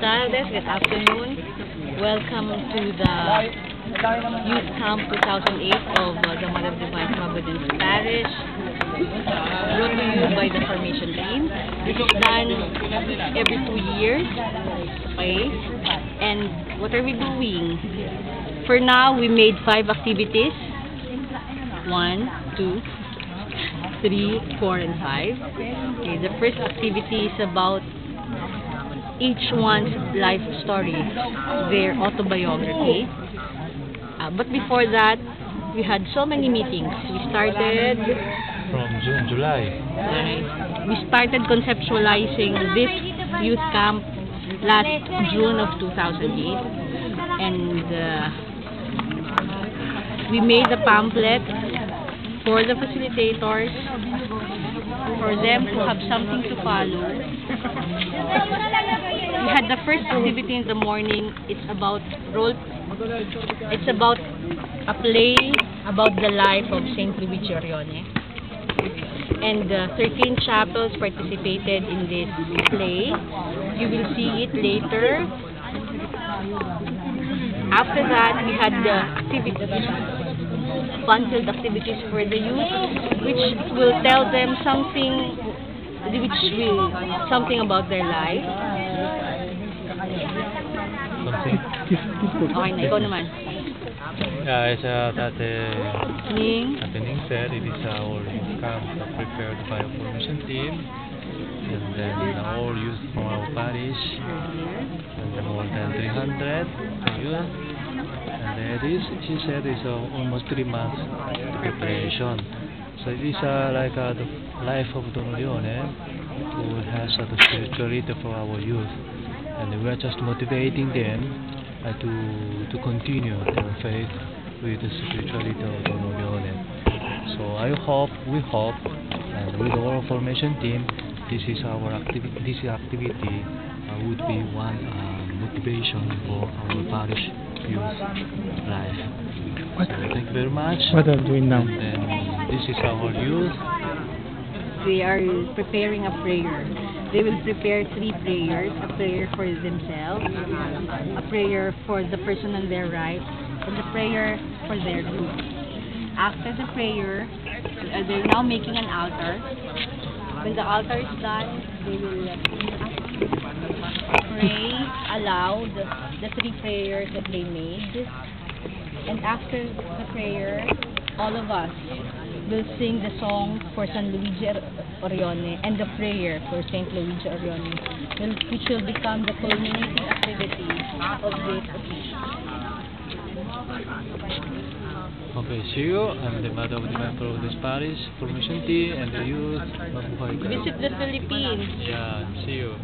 tardes, good afternoon. Welcome to the Youth Camp 2008 of the Mother of Divine Providence Parish, brought to you by the Formation Team. This is done every 2 years, okay? And what are we doing? For now, we made 5 activities. 1, 2, 3, 4, and 5. Okay, the first activity is about each one's life story, their autobiography. But before that, we had so many meetings. We started from June, July. Right. We started conceptualizing this youth camp last June of 2008, and we made a pamphlet for the facilitators, for them to have something to follow. We had the first activity in the morning. It's about a play about the life of Saint Luigi Orione. And 13 chapels participated in this play. You will see it later. After that, we had the fun-filled activities for the youth, which will tell them something about their life. Something? Okay na, ikaw naman. Yeah, as Ning said, it is our youth camp prepared by a formation team, and then all youth from our parish, and more than 300 youth. And she said it's almost 3 months preparation. So it is like the life of Don Orione, who has the spirituality for our youth, and we are just motivating them to continue their faith with the spirituality of Don Orione. So we hope, and with our formation team, this activity would be one motivation for our parish youth life. So thank you very much. What are you doing now? And then this is our youth. They are preparing a prayer. They will prepare 3 prayers: a prayer for themselves, a prayer for the person on their right, and a prayer for their group. After the prayer, they're now making an altar. When the altar is done, they will pray aloud the 3 prayers that they made. And after the prayer, all of us will sing the song for San Luigi Orione and the prayer for Saint Luigi Orione, which will become the culminating activity of this occasion. Okay, see you. I'm the Mother of Divine Providence Parish Formation Team and the youth. Mabuhay kayo. Visit the Philippines. Yeah, see you.